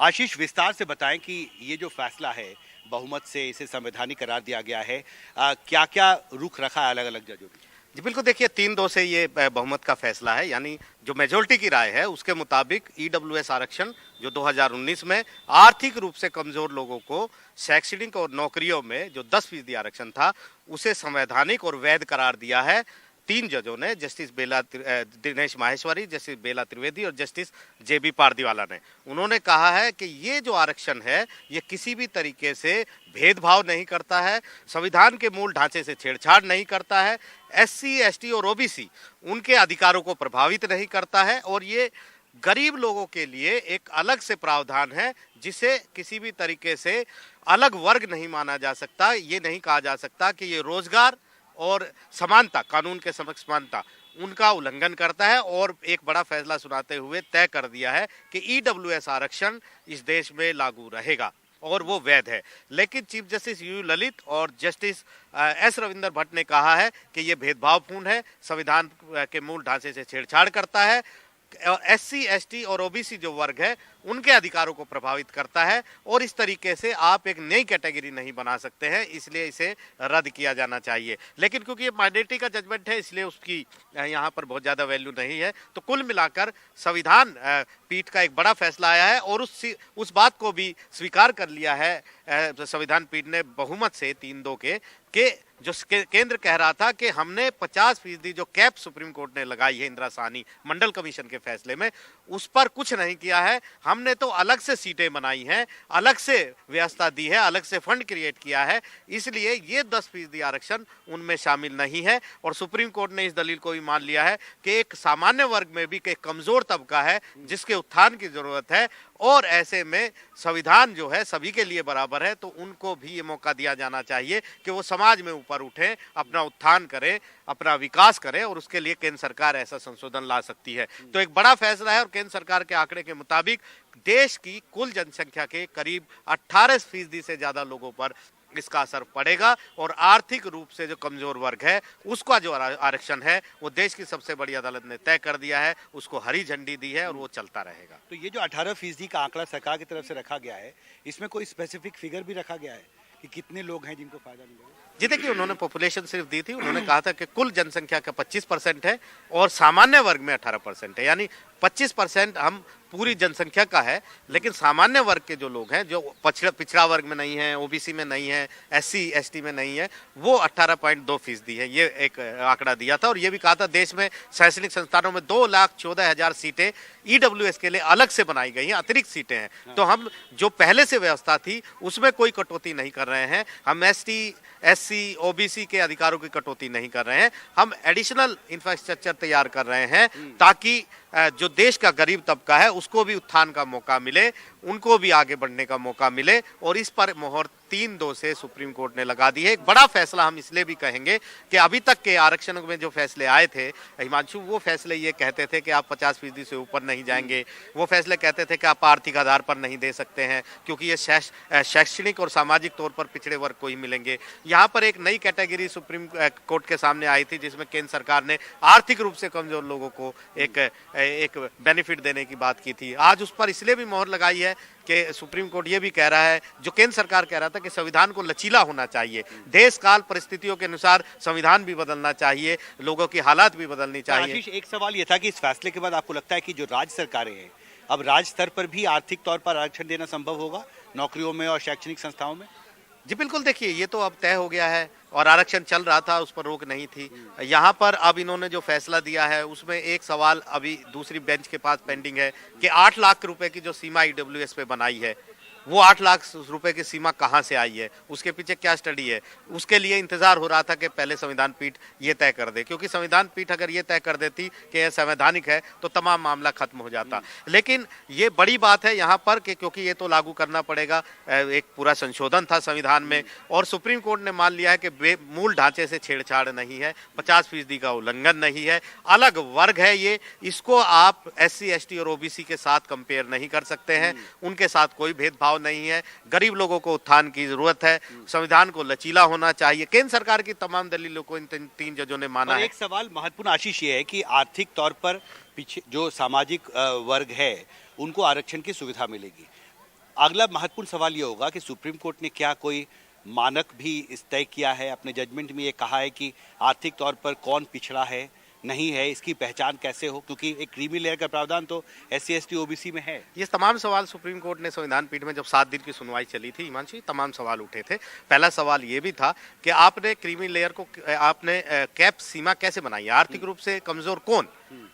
आशीष, विस्तार से बताएं कि ये जो फैसला है, बहुमत से इसे संवैधानिक करार दिया गया है, क्या क्या रुख रखा है अलग अलग जजों ने? जी बिल्कुल, देखिए 3-2 से ये बहुमत का फैसला है, यानी जो मेजोरिटी की राय है उसके मुताबिक ईडब्ल्यूएस आरक्षण जो 2019 में आर्थिक रूप से कमजोर लोगों को शैक्षणिक और नौकरियों में जो 10% आरक्षण था उसे संवैधानिक और वैध करार दिया है। 3 जजों ने, जस्टिस दिनेश माहेश्वरी, जस्टिस बेला त्रिवेदी और जस्टिस जेबी पारदीवाला ने, उन्होंने कहा है कि ये जो आरक्षण है ये किसी भी तरीके से भेदभाव नहीं करता है, संविधान के मूल ढांचे से छेड़छाड़ नहीं करता है, एससी, एसटी और ओबीसी उनके अधिकारों को प्रभावित नहीं करता है और ये गरीब लोगों के लिए एक अलग से प्रावधान है जिसे किसी भी तरीके से अलग वर्ग नहीं माना जा सकता। ये नहीं कहा जा सकता कि ये रोजगार और समानता, कानून के समक्ष समानता, उनका उल्लंघन करता है। और एक बड़ा फैसला सुनाते हुए तय कर दिया है कि ईडब्ल्यूएस आरक्षण इस देश में लागू रहेगा और वो वैध है। लेकिन चीफ जस्टिस यू ललित और जस्टिस एस रविंदर भट्ट ने कहा है कि ये भेदभावपूर्ण है, संविधान के मूल ढांचे से छेड़छाड़ करता है, एससी, एसटी और ओबीसी जो वर्ग है उनके अधिकारों को प्रभावित करता है और इस तरीके से आप एक नई कैटेगरी नहीं बना सकते हैं, इसलिए इसे रद्द किया जाना चाहिए। लेकिन क्योंकि ये माइनॉरिटी का जजमेंट है इसलिए उसकी यहाँ पर बहुत ज़्यादा वैल्यू नहीं है। तो कुल मिलाकर संविधान पीठ का एक बड़ा फैसला आया है और उस बात को भी स्वीकार कर लिया है संविधान पीठ ने बहुमत से 3-2 के जो केंद्र कह रहा था कि हमने 50% जो कैप सुप्रीम कोर्ट ने लगाई है इंदिरा साहनी मंडल कमीशन के फैसले में, उस पर कुछ नहीं किया है। हमने तो अलग से सीटें बनाई हैं, अलग से व्यवस्था दी है, अलग से फंड क्रिएट किया है, इसलिए ये 10% आरक्षण उनमें शामिल नहीं है। और सुप्रीम कोर्ट ने इस दलील को भी मान लिया है कि एक सामान्य वर्ग में भी एक कमजोर तबका है जिसके उत्थान की जरूरत है और ऐसे में संविधान जो है सभी के लिए बराबर है, तो उनको भी ये मौका दिया जाना चाहिए कि वो समाज में ऊपर उठें, अपना उत्थान करें, अपना विकास करें और उसके लिए केंद्र सरकार ऐसा संशोधन ला सकती है। तो एक बड़ा फैसला है और केंद्र सरकार के आंकड़े के मुताबिक देश की कुल जनसंख्या के करीब 18% से ज्यादा लोगों पर इसका असर पड़ेगा और आर्थिक रूप से जो कमजोर वर्ग है उसका जो आरक्षण है वो देश की सबसे बड़ी अदालत ने तय कर दिया है, उसको हरी झंडी दी है और वो चलता रहेगा। तो ये जो 18% का आंकड़ा सरकार की तरफ से रखा गया है, इसमें कोई स्पेसिफिक फिगर भी रखा गया है कि कितने लोग हैं जिनको फायदा मिलेगा? जी देखिए, उन्होंने पॉपुलेशन सिर्फ दी थी, उन्होंने कहा था कि कुल जनसंख्या का 25% है और सामान्य वर्ग में 18% है, यानी 25% हम पूरी जनसंख्या का है। लेकिन सामान्य वर्ग के जो लोग हैं, जो पिछड़ा वर्ग में नहीं है, ओबीसी में नहीं है, एससी एसटी में नहीं है, वो 18.2% है, ये एक आंकड़ा दिया था। और ये भी कहा था देश में शैक्षणिक संस्थानों में 2,14,000 सीटें ईडब्ल्यूएस के लिए अलग से बनाई गई हैं, अतिरिक्त सीटें हैं। तो हम जो पहले से व्यवस्था थी उसमें कोई कटौती नहीं कर रहे हैं, हम एसटी, एससी, ओबीसी के अधिकारों की कटौती नहीं कर रहे हैं, हम एडिशनल इंफ्रास्ट्रक्चर तैयार कर रहे हैं ताकि जो देश का गरीब तबका है उसको भी उत्थान का मौका मिले, उनको भी आगे बढ़ने का मौका मिले। और इस पर मोहर 3-2 से सुप्रीम कोर्ट ने लगा दी है। एक बड़ा फैसला हम इसलिए भी कहेंगे कि अभी तक के आरक्षण में जो फैसले आए थे हिमांशु, वो फैसले ये कहते थे कि आप 50% से ऊपर नहीं जाएंगे, वो फैसले कहते थे कि आप आर्थिक आधार पर नहीं दे सकते हैं क्योंकि ये शैक्षणिक और सामाजिक तौर पर पिछड़े वर्ग को ही मिलेंगे। यहाँ पर एक नई कैटेगरी सुप्रीम कोर्ट के सामने आई थी जिसमें केंद्र सरकार ने आर्थिक रूप से कमजोर लोगों को एक बेनिफिट देने की बात की थी। आज उस पर इसलिए भी मोहर लगाई है कि सुप्रीम कोर्ट ये भी कह रहा है, जो केंद्र सरकार कह रहा था कि संविधान को लचीला होना चाहिए, देश काल परिस्थितियों के अनुसार संविधान भी बदलना चाहिए, लोगों की हालात भी बदलनी चाहिए। आशीष, एक सवाल ये था कि इस फैसले के बाद आपको लगता है कि जो राज्य सरकारें हैं, अब राज्य स्तर पर भी आर्थिक तौर पर आरक्षण देना संभव होगा नौकरियों में और शैक्षणिक संस्थाओं में? जी बिल्कुल, देखिए ये तो अब तय हो गया है और आरक्षण चल रहा था, उस पर रोक नहीं थी। यहाँ पर अब इन्होंने जो फैसला दिया है उसमें एक सवाल अभी दूसरी बेंच के पास पेंडिंग है कि 8 लाख रुपए की जो सीमा ईडब्ल्यूएस पे बनाई है वो 8 लाख रुपए की सीमा कहाँ से आई है, उसके पीछे क्या स्टडी है, उसके लिए इंतजार हो रहा था कि पहले संविधान पीठ ये तय कर दे, क्योंकि संविधान पीठ अगर ये तय कर देती कि यह संवैधानिक है तो तमाम मामला खत्म हो जाता। लेकिन ये बड़ी बात है यहाँ पर कि क्योंकि ये तो लागू करना पड़ेगा, एक पूरा संशोधन था संविधान में और सुप्रीम कोर्ट ने मान लिया है कि मूल ढांचे से छेड़छाड़ नहीं है, 50% का उल्लंघन नहीं है, अलग वर्ग है ये, इसको आप एससी, एसटी और ओबीसी के साथ कंपेयर नहीं कर सकते हैं, उनके साथ कोई भेदभाव नहीं है, गरीब लोगों को उत्थान की जरूरत है, संविधान को लचीला होना चाहिए। केंद्र सरकार की तमाम दलीलों को इन 3 जजों ने माना है। एक सवाल महत्वपूर्ण आशीष ये है कि आर्थिक तौर पर पीछे जो सामाजिक वर्ग है उनको आरक्षण की सुविधा मिलेगी, अगला महत्वपूर्ण सवाल ये होगा कि सुप्रीम कोर्ट ने क्या कोई मानक भी इस तय किया है, अपने जजमेंट में ये कहा है कि आर्थिक तौर पर कौन पिछड़ा है, नहीं है, इसकी पहचान कैसे हो, क्योंकि एक क्रीमी लेयर का प्रावधान तो SC ST OBC में है। ये तमाम सवाल सुप्रीम कोर्ट ने संविधान पीठ में जब 7 दिन की सुनवाई चली थी हिमांशु, तमाम सवाल उठे थे। पहला सवाल ये भी था कि आपने क्रीमी लेयर को आपने कैप सीमा कैसे बनाई, आर्थिक रूप से कमजोर कौन,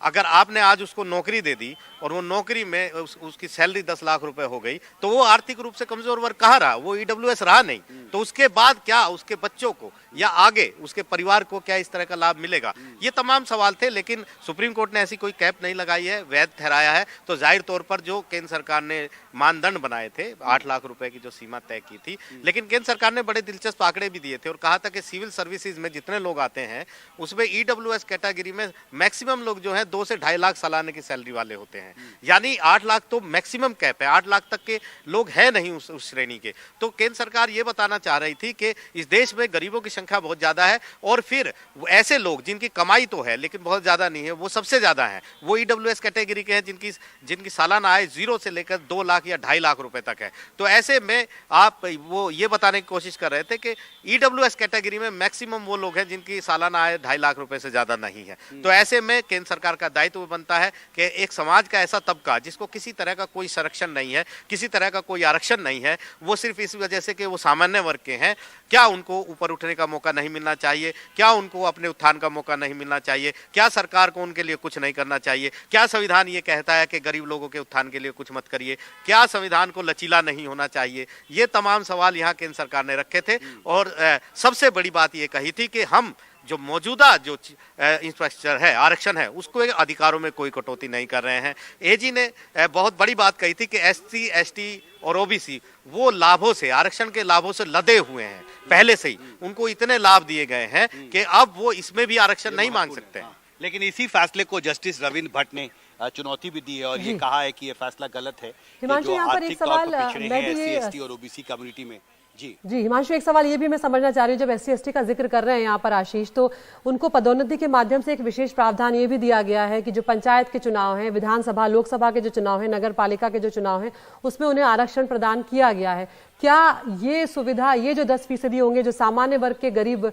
अगर आपने आज उसको नौकरी दे दी और वो नौकरी में उसकी सैलरी 10 लाख रुपए हो गई तो वो आर्थिक रूप से कमजोर वर्ग कहाँ रहा, वो EWS रहा नहीं। तो उसके बाद क्या उसके बच्चों को या आगे उसके परिवार को क्या इस तरह का लाभ मिलेगा, ये तमाम सवाल थे। लेकिन सुप्रीम कोर्ट ने ऐसी कोई कैप नहीं लगाई है, वैध ठहराया है। तो जाहिर तौर पर जो केंद्र सरकार ने मानदंड बनाए थे 8 लाख रुपए की जो सीमा तय की थी, लेकिन केंद्र सरकार ने बड़े दिलचस्प आंकड़े भी दिए थे और कहा था कि सिविल सर्विसेज में जितने लोग आते हैं उसमें EWS कैटेगरी में मैक्सिमम लोग जो है 2 से 2.5 लाख सालाने की सैलरी वाले होते हैं, यानी 8 लाख तो मैक्सिमम कैप है, 8 लाख तक के लोग हैं नहीं उस श्रेणी के। तो केंद्र सरकार ये बताना चाह रही थी कि इस देश में गरीबों की संख्या बहुत ज्यादा है और फिर ऐसे लोग जिनकी कमाई तो है लेकिन बहुत ज्यादा नहीं है वो सबसे ज्यादा है, वो EWS कैटेगरी के हैं जिनकी सालाना आय 0 से लेकर 2 लाख या 2.5 लाख रुपए तक है। तो ऐसे में आप वो ये बताने की कोशिश कर रहे थे कि EWS कैटेगरी में मैक्सिमम वो लोग हैं जिनकी सालाना आय 2.5 लाख रुपए से ज्यादा नहीं है। तो ऐसे में केंद्र सरकार का दायित्व बनता है कि एक समाज का ऐसा तबका जिसको किसी तरह का कोई संरक्षण नहीं है, किसी तरह का कोई आरक्षण नहीं है, वो सिर्फ इस वजह से कि वो सामान्य वर्ग के हैं, क्या उनको ऊपर उठने का मौका नहीं मिलना चाहिए, क्या उनको अपने उत्थान का मौका नहीं मिलना चाहिए, क्या सरकार को उनके लिए कुछ नहीं करना चाहिए, क्या संविधान ये कहता है कि गरीब लोगों के उत्थान के लिए कुछ मत करिए, क्या संविधान को लचीला नहीं होना चाहिए, ये तमाम सवाल यहाँ केंद्र सरकार ने रखे थे। और सबसे बड़ी बात ये कही थी कि हम जो मौजूदा जो इंफ्रास्ट्रक्चर है, आरक्षण है, उसको अधिकारों में कोई कटौती नहीं कर रहे हैं। एजी ने बहुत बड़ी बात कही थी कि SC ST और OBC वो लाभों से, आरक्षण के लाभों से लदे हुए हैं, पहले से ही उनको इतने लाभ दिए गए हैं कि अब वो इसमें भी आरक्षण नहीं मांग सकते हैं। लेकिन इसी फैसले को जस्टिस रविंद्र भट्ट ने चुनौती भी दी है और ये कहा है कि ये फैसला गलत है कि जो आर्थिक तौर पर पिछड़े हैं SC ST और OBC कम्युनिटी में। जी हिमांशु, एक सवाल ये भी मैं समझना चाह रही हूँ, जब SC ST का जिक्र कर रहे हैं यहाँ पर आशीष, तो उनको पदोन्नति के माध्यम से एक विशेष प्रावधान ये भी दिया गया है कि जो पंचायत के चुनाव हैं, विधानसभा लोकसभा के जो चुनाव हैं, नगर पालिका के जो चुनाव हैं, उसमें उन्हें आरक्षण प्रदान किया गया है। क्या ये सुविधा, ये जो 10% होंगे जो सामान्य वर्ग के गरीब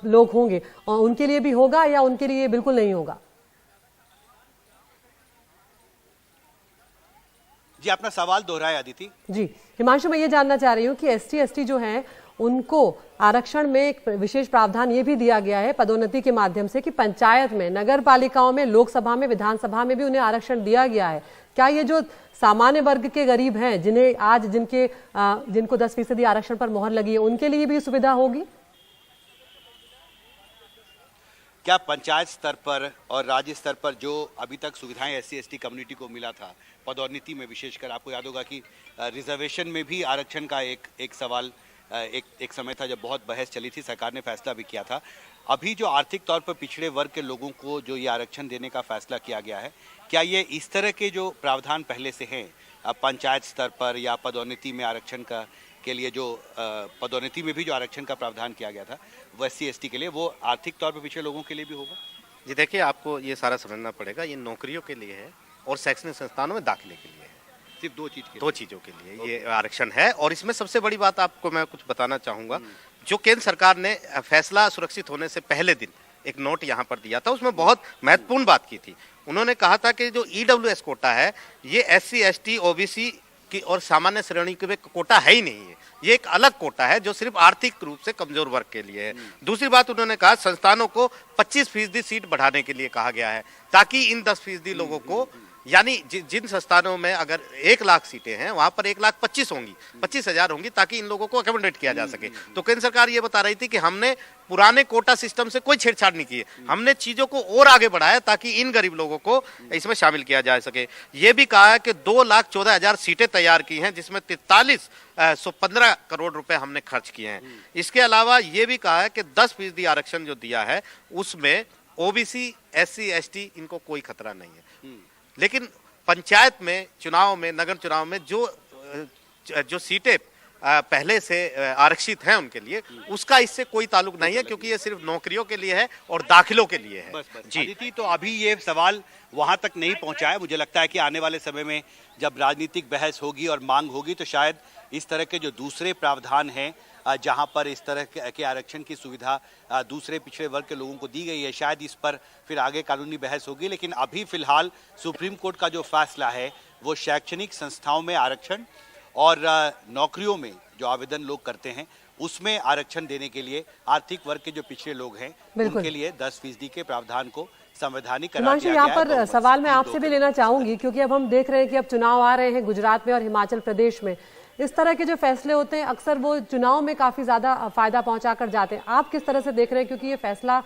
लोग होंगे, उनके लिए भी होगा या उनके लिए बिल्कुल नहीं होगा? जी, अपना सवाल दोहराए अदिति। जी हिमांशु, मैं ये जानना चाह रही हूँ कि SC ST जो हैं उनको आरक्षण में एक विशेष प्रावधान ये भी दिया गया है पदोन्नति के माध्यम से कि पंचायत में, नगर पालिकाओं में, लोकसभा में, विधानसभा में भी उन्हें आरक्षण दिया गया है। क्या ये जो सामान्य वर्ग के गरीब हैं जिन्हें आज जिनको 10% आरक्षण पर मोहर लगी है, उनके लिए भी सुविधा होगी? क्या पंचायत स्तर पर और राज्य स्तर पर जो अभी तक सुविधाएं SC ST कम्युनिटी को मिला था पदोन्नति में, विशेषकर आपको याद होगा कि रिजर्वेशन में भी आरक्षण का एक सवाल एक समय था जब बहुत बहस चली थी, सरकार ने फैसला भी किया था। अभी जो आर्थिक तौर पर पिछड़े वर्ग के लोगों को जो ये आरक्षण देने का फैसला किया गया है, क्या ये इस तरह के जो प्रावधान पहले से हैं पंचायत स्तर पर या पदोन्नति में आरक्षण का के लिए, जो पदोन्नति में भी जो आरक्षण का प्रावधान किया गया था वो SC ST के लिए, वो आर्थिक तौर पर पिछड़े लोगों के लिए भी होगा? जी देखिए, आपको ये सारा समझना पड़ेगा, ये नौकरियों के लिए है और शैक्षणिक संस्थानों में दाखिले के लिए है। सिर्फ दो चीज़ों के लिए ये आरक्षण है। और इसमें सबसे बड़ी बात आपको मैं कुछ बताना चाहूँगा, जो केंद्र सरकार ने फैसला सुरक्षित होने से पहले दिन एक नोट यहाँ पर दिया था, उसमें बहुत महत्वपूर्ण बात की थी। उन्होंने कहा था कि जो EWS कोटा है ये SC ST OBC की और सामान्य श्रेणी के कोटा है ही नहीं है, ये एक अलग कोटा है जो सिर्फ आर्थिक रूप से कमजोर वर्ग के लिए है। दूसरी बात उन्होंने कहा, संस्थानों को 25% सीट बढ़ाने के लिए कहा गया है ताकि इन 10% लोगों को, यानी जिन संस्थानों में अगर 1 लाख सीटें हैं वहां पर 1,25,000 होंगी, 25,000 होंगी, ताकि इन लोगों को अकोमोडेट किया जा सके। तो केंद्र सरकार ये बता रही थी कि हमने पुराने कोटा सिस्टम से कोई छेड़छाड़ नहीं की है, हमने चीजों को और आगे बढ़ाया ताकि इन गरीब लोगों को इसमें शामिल किया जा सके। ये भी कहा है कि 2,14,000 सीटें तैयार की हैं जिसमें 4315 करोड़ रुपए हमने खर्च किए हैं। इसके अलावा ये भी कहा है कि 10% आरक्षण जो दिया है उसमें OBC SC ST इनको कोई खतरा नहीं है। लेकिन पंचायत में चुनाव में, नगर चुनाव में जो सीटें पहले से आरक्षित हैं उनके लिए, उसका इससे कोई ताल्लुक नहीं है, क्योंकि ये सिर्फ नौकरियों के लिए है और दाखिलों के लिए है। बस जी अदिति, तो अभी ये सवाल वहां तक नहीं पहुंचा है। मुझे लगता है कि आने वाले समय में जब राजनीतिक बहस होगी और मांग होगी तो शायद इस तरह के जो दूसरे प्रावधान हैं जहां पर इस तरह के आरक्षण की सुविधा दूसरे पिछड़े वर्ग के लोगों को दी गई है, शायद इस पर फिर आगे कानूनी बहस होगी। लेकिन अभी फिलहाल सुप्रीम कोर्ट का जो फैसला है वो शैक्षणिक संस्थाओं में आरक्षण और नौकरियों में जो आवेदन लोग करते हैं उसमें आरक्षण देने के लिए आर्थिक वर्ग के जो पिछड़े लोग हैं उनके लिए 10% के प्रावधान को संवैधानिक करार हिमांशु, दिया यहाँ गया है। पर सवाल मैं आपसे भी लेना चाहूंगी, क्योंकि अब हम देख रहे हैं कि अब चुनाव आ रहे हैं गुजरात में और हिमाचल प्रदेश में। इस तरह के जो फैसले होते हैं अक्सर वो चुनाव में काफी ज्यादा फायदा पहुंचा कर जाते हैं। आप किस तरह से देख रहे हैं, क्योंकि ये फैसला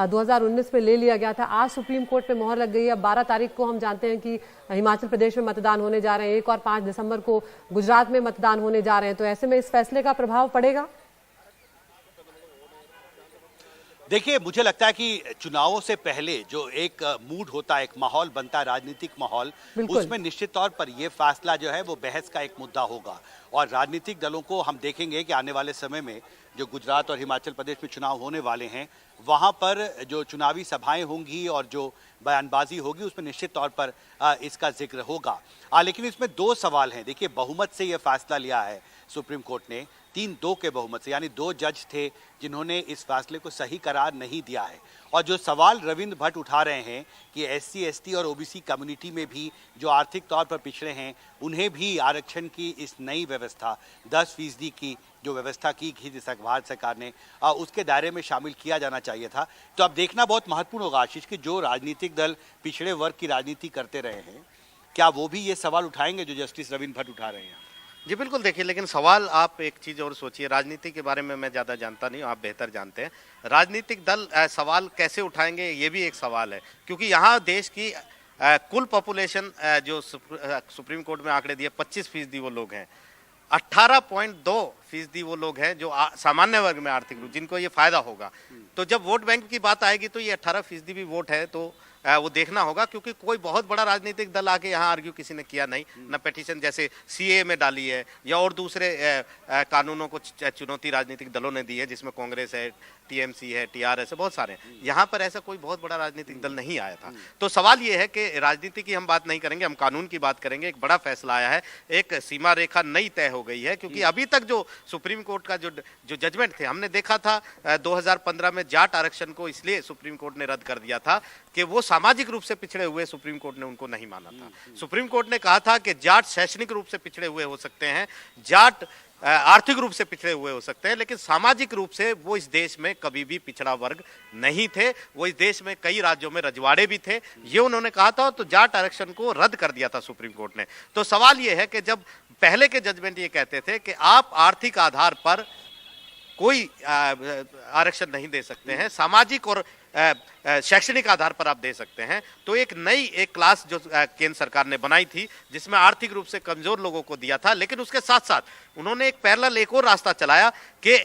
2019 में ले लिया गया था, आज सुप्रीम कोर्ट पे मोहर लग गई है। अब 12 तारीख को हम जानते हैं कि हिमाचल प्रदेश में मतदान होने जा रहे हैं, 1 और 5 दिसंबर को गुजरात में मतदान होने जा रहे हैं। तो ऐसे में इस फैसले का प्रभाव पड़ेगा? देखिए, मुझे लगता है कि चुनावों से पहले जो एक मूड होता है, एक माहौल बनता है, राजनीतिक माहौल, उसमें निश्चित तौर पर यह फैसला जो है वो बहस का एक मुद्दा होगा। और राजनीतिक दलों को हम देखेंगे कि आने वाले समय में जो गुजरात और हिमाचल प्रदेश में चुनाव होने वाले हैं वहां पर जो चुनावी सभाएं होंगी और जो बयानबाजी होगी उसमें निश्चित तौर पर इसका जिक्र होगा। लेकिन इसमें 2 सवाल हैं। देखिए, बहुमत से यह फैसला लिया है सुप्रीम कोर्ट ने, 3-2 के बहुमत से, यानी 2 जज थे जिन्होंने इस फैसले को सही करार नहीं दिया है। और जो सवाल रविंद्र भट्ट उठा रहे हैं कि SC, ST और OBC कम्युनिटी में भी जो आर्थिक तौर पर पिछड़े हैं उन्हें भी आरक्षण की इस नई व्यवस्था 10% की जो व्यवस्था की थी भारत सरकार ने, उसके दायरे में शामिल किया जाना चाहिए था। तो अब देखना बहुत महत्वपूर्ण होगा आशीष कि जो राजनीतिक दल पिछड़े वर्ग की राजनीति करते रहे हैं क्या वो भी ये सवाल उठाएंगे जो जस्टिस रविंद्र भट्ट उठा रहे हैं। जी बिल्कुल, देखिए, लेकिन सवाल आप एक चीज और सोचिए, राजनीति के बारे में मैं ज्यादा जानता नहीं हूँ, आप बेहतर जानते हैं। राजनीतिक दल सवाल कैसे उठाएंगे ये भी एक सवाल है, क्योंकि यहाँ देश की कुल पॉपुलेशन जो सुप्रीम कोर्ट में आंकड़े दिए 25% वो लोग हैं, 18.2% वो लोग हैं जो सामान्य वर्ग में आर्थिक रूप जिनको ये फायदा होगा। तो जब वोट बैंक की बात आएगी तो ये 18% भी वोट है, तो वो देखना होगा, क्योंकि कोई बहुत बड़ा राजनीतिक दल आके यहाँ आर्ग्यू किसी ने किया नहीं, न पेटिशन जैसे CAA में डाली है या और दूसरे कानूनों को चुनौती राजनीतिक दलों ने दी है, जिसमें कांग्रेस है, TMC है, TRS है, बहुत सारे हैं। यहाँ पर ऐसा कोई बहुत बड़ा राजनीतिक दल नहीं आया था। तो सवाल ये है कि राजनीति की हम बात नहीं करेंगे, हम कानून की बात करेंगे। एक बड़ा फैसला आया है, एक सीमा रेखा नई तय हो गई है, क्योंकि अभी तक जो सुप्रीम कोर्ट का जो जजमेंट थे, हमने देखा था 2015 में जाट आरक्षण को इसलिए सुप्रीम कोर्ट ने रद्द कर दिया था कि वो सामाजिक रूप से पिछड़े हुए, सुप्रीम कोर्ट ने उनको नहीं माना था। सुप्रीम कोर्ट ने कहा था कि जाट शैक्षणिक रूप से पिछड़े हुए हो सकते हैं, जाट आर्थिक रूप से पिछड़े हुए हो सकते हैं, लेकिन सामाजिक रूप से वो इस देश में कभी भी पिछड़ा वर्ग नहीं थे। वो इस देश में कई राज्यों में रजवाड़े भी थे, ये उन्होंने कहा था। तो जाट आरक्षण को रद्द कर दिया था सुप्रीम कोर्ट ने। तो सवाल ये है कि जब पहले के जजमेंट ये कहते थे कि आप आर्थिक आधार पर कोई आरक्षण नहीं दे सकते हैं, सामाजिक और शैक्षणिक आधार पर आप दे सकते हैं, तो एक नई क्लास जो केंद्र सरकार ने बनाई थी जिसमें आर्थिक रूप से कमजोर लोगों को दिया था। लेकिन उसके साथ साथ उन्होंने एक पैरेलल एक और रास्ता चलाया कि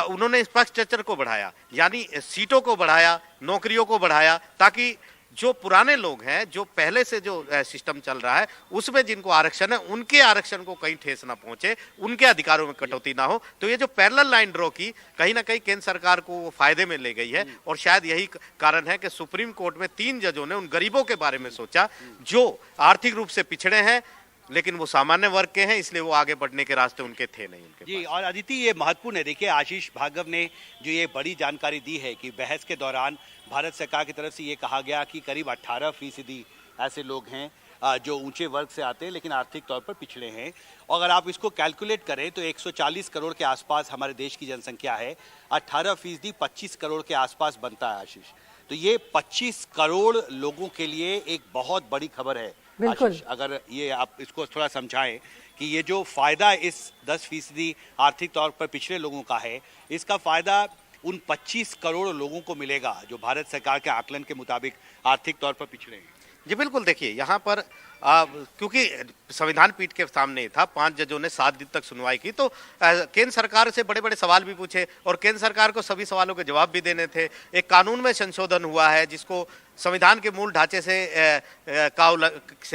उन्होंने इंफ्रास्ट्रक्चर को बढ़ाया, यानी सीटों को बढ़ाया, नौकरियों को बढ़ाया, ताकि जो पुराने लोग हैं, जो पहले से जो सिस्टम चल रहा है उसमें जिनको आरक्षण है, उनके आरक्षण को कहीं ठेस ना पहुंचे, उनके अधिकारों में कटौती ना हो। तो ये जो पैरेलल लाइन ड्रॉ की, कहीं ना कहीं केंद्र सरकार को वो फायदे में ले गई है। और शायद यही कारण है कि सुप्रीम कोर्ट में 3 जजों ने उन गरीबों के बारे में सोचा जो आर्थिक रूप से पिछड़े हैं, लेकिन वो सामान्य वर्ग के हैं, इसलिए वो आगे बढ़ने के रास्ते उनके थे नहीं उनके जी। और अदिति, ये महत्वपूर्ण है। देखिए, आशीष भार्गव ने जो ये बड़ी जानकारी दी है कि बहस के दौरान भारत सरकार की तरफ से ये कहा गया कि करीब 18% ऐसे लोग हैं जो ऊंचे वर्ग से आते हैं लेकिन आर्थिक तौर पर पिछड़े हैं। और अगर आप इसको कैलकुलेट करें तो 140 करोड़ के आसपास हमारे देश की जनसंख्या है, 18% 25 करोड़ के आसपास बनता है आशीष। तो ये 25 करोड़ लोगों के लिए एक बहुत बड़ी खबर है आशीष। अगर ये आप इसको थोड़ा समझाएं कि ये जो फायदा इस 10% आर्थिक तौर पर पिछड़े लोगों का है, इसका फायदा उन 25 करोड़ लोगों को मिलेगा जो भारत सरकार के आकलन के मुताबिक आर्थिक तौर पर पिछड़े हैं। जी बिल्कुल, देखिए यहाँ पर क्योंकि संविधान पीठ के सामने था, 5 जजों ने 7 दिन तक सुनवाई की, तो केंद्र सरकार से बड़े बड़े सवाल भी पूछे और केंद्र सरकार को सभी सवालों के जवाब भी देने थे। एक कानून में संशोधन हुआ है जिसको संविधान के मूल ढांचे से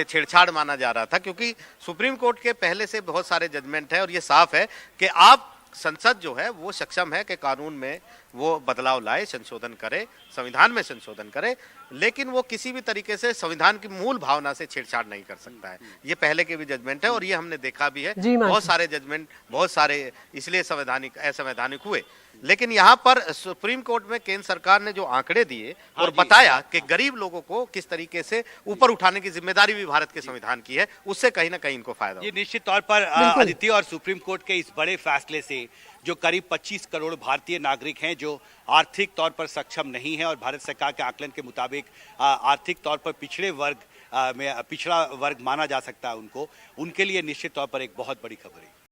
छेड़छाड़ माना जा रहा था, क्योंकि सुप्रीम कोर्ट के पहले से बहुत सारे जजमेंट है और ये साफ है कि आप संसद जो है वो सक्षम है कि कानून में वो बदलाव लाए, संशोधन करे, संविधान में संशोधन करे, लेकिन वो किसी भी तरीके से संविधान की मूल भावना से छेड़छाड़ नहीं कर सकता है। ये पहले के भी जजमेंट है और ये हमने देखा भी है। बहुत सारे जजमेंट, बहुत सारे इसलिए असंवैधानिक हुए। लेकिन यहाँ पर सुप्रीम कोर्ट में केंद्र सरकार ने जो आंकड़े दिए और बताया कि गरीब लोगों को किस तरीके से ऊपर उठाने की जिम्मेदारी भी भारत के संविधान की है, उससे कहीं ना कहीं इनको फायदा ये निश्चित तौर पर अदिति, और सुप्रीम कोर्ट के इस बड़े फैसले से जो करीब 25 करोड़ भारतीय नागरिक हैं जो आर्थिक तौर पर सक्षम नहीं है और भारत सरकार के आकलन के मुताबिक आर्थिक तौर पर पिछड़ा वर्ग माना जा सकता है उनको, उनके लिए निश्चित तौर पर एक बहुत बड़ी खबर है।